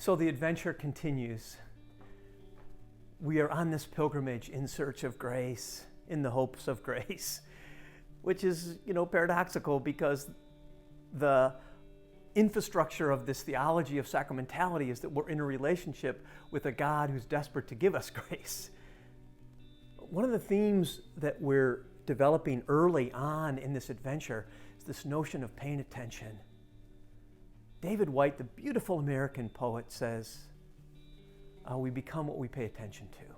So the adventure continues. We are on this pilgrimage in search of grace, in the hopes of grace, which is, paradoxical because the infrastructure of this theology of sacramentality is that we're in a relationship with a God who's desperate to give us grace. One of the themes that we're developing early on in this adventure is this notion of paying attention. David White, the beautiful American poet, says, we become what we pay attention to.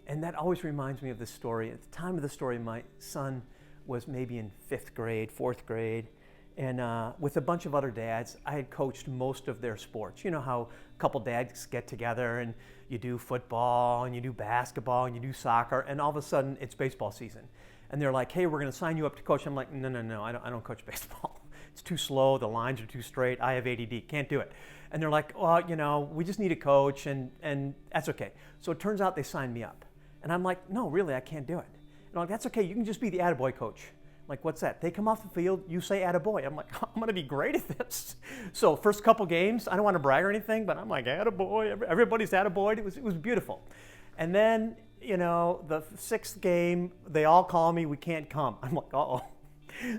And that always reminds me of this story. At the time of the story, my son was maybe in 5th grade, 4th grade, and with a bunch of other dads, I had coached most of their sports. You know how a couple dads get together and you do football and you do basketball and you do soccer, and all of a sudden it's baseball season. And they're like, hey, we're going to sign you up to coach. I'm like, no, I don't coach baseball. It's too slow, the lines are too straight, I have ADD, can't do it. And they're like, well, we just need a coach, and that's okay. So it turns out they signed me up. And I'm like, no, really, I can't do it. And I'm like, that's okay, you can just be the attaboy coach. I'm like, what's that? They come off the field, you say attaboy. I'm like, I'm gonna be great at this. So first couple games, I don't want to brag or anything, but I'm like, attaboy, everybody's attaboy. It was beautiful. And then, the 6th game, they all call me, we can't come. I'm like, uh-oh.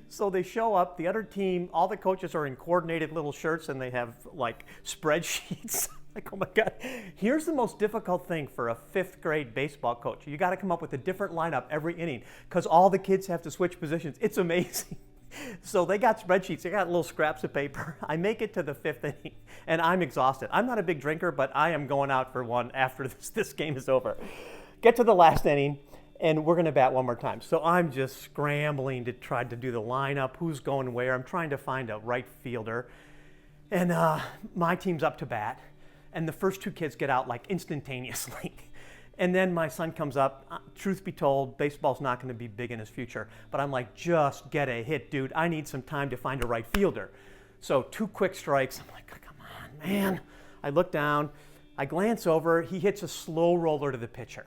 So they show up, the other team, all the coaches are in coordinated little shirts and they have like spreadsheets. Like, oh my God, here's the most difficult thing for a 5th grade baseball coach. You got to come up with a different lineup every inning because all the kids have to switch positions. It's amazing. So they got spreadsheets, they got little scraps of paper. I make it to the 5th inning and I'm exhausted. I'm not a big drinker, but I am going out for one after this game is over. Get to the last inning. And we're going to bat one more time. So I'm just scrambling to try to do the lineup, who's going where. I'm trying to find a right fielder. And my team's up to bat. And the first 2 kids get out like instantaneously. And then my son comes up. Truth be told, baseball's not going to be big in his future. But I'm like, just get a hit, dude. I need some time to find a right fielder. So 2 quick strikes. I'm like, come on, man. I look down. I glance over. He hits a slow roller to the pitcher.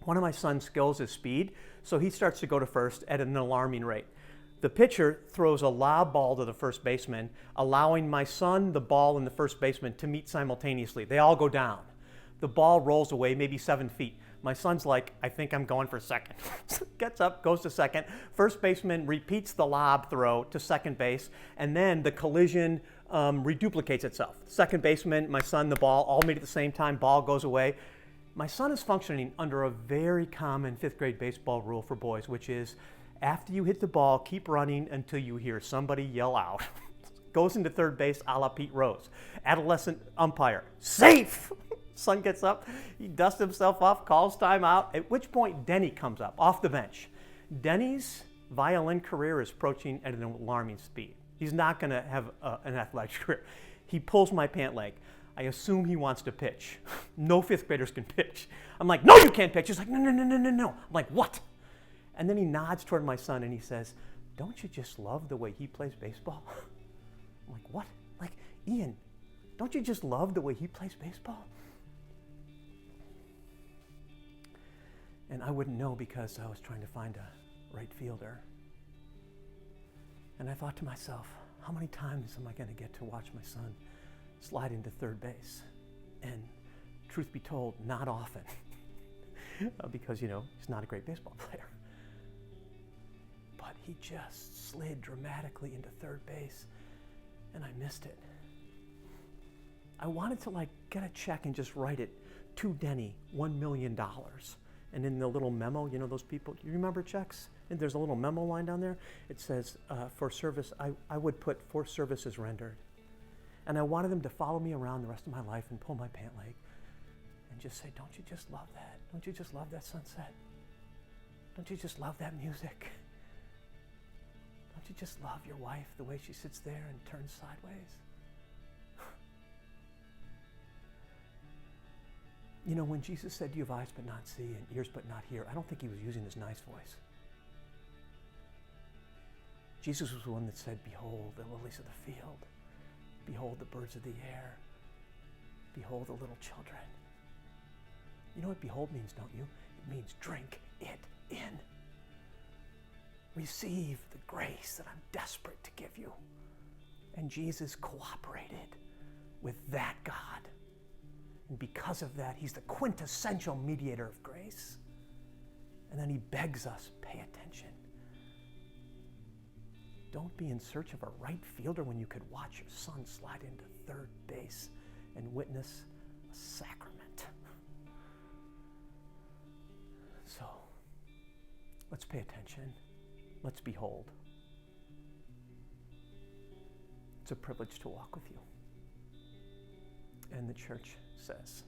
One of my son's skills is speed, so he starts to go to first at an alarming rate. The pitcher throws a lob ball to the first baseman, allowing my son, the ball, and the first baseman to meet simultaneously. They all go down. The ball rolls away maybe 7 feet. My son's like, I think I'm going for second. Gets up, goes to second. First baseman repeats the lob throw to second base, and then the collision reduplicates itself. Second baseman, my son, the ball, all meet at the same time. Ball goes away. My son is functioning under a very common 5th grade baseball rule for boys, which is after you hit the ball, keep running until you hear somebody yell out. Goes into third base a la Pete Rose. Adolescent umpire, safe! Son gets up, he dusts himself off, calls timeout, at which point Denny comes up off the bench. Denny's violin career is approaching at an alarming speed. He's not going to have an athletic career. He pulls my pant leg. I assume he wants to pitch. No 5th graders can pitch. I'm like, no, you can't pitch. He's like, no. I'm like, what? And then he nods toward my son and he says, don't you just love the way he plays baseball? I'm like, what? Like, Ian, don't you just love the way he plays baseball? And I wouldn't know because I was trying to find a right fielder. And I thought to myself, how many times am I going to get to watch my son slide into third base? And truth be told, not often. Because, he's not a great baseball player. But he just slid dramatically into third base, and I missed it. I wanted to get a check and just write it to Denny, $1 million. And in the little memo, those people, you remember checks? And there's a little memo line down there. It says, for service, I would put for services rendered. And I wanted them to follow me around the rest of my life and pull my pant leg and just say, don't you just love that? Don't you just love that sunset? Don't you just love that music? Don't you just love your wife, the way she sits there and turns sideways? When Jesus said, you have eyes but not see and ears but not hear, I don't think he was using his nice voice. Jesus was the one that said, behold the lilies of the field. Behold the birds of the air. Behold the little children. You know what behold means, don't you? It means drink it in. Receive the grace that I'm desperate to give you. And Jesus cooperated with that God. And because of that, he's the quintessential mediator of grace. And then he begs us, pay attention. Don't be in search of a right fielder when you could watch your son slide into third base and witness a sacrament. So, let's pay attention. Let's behold. It's a privilege to walk with you. And the church says,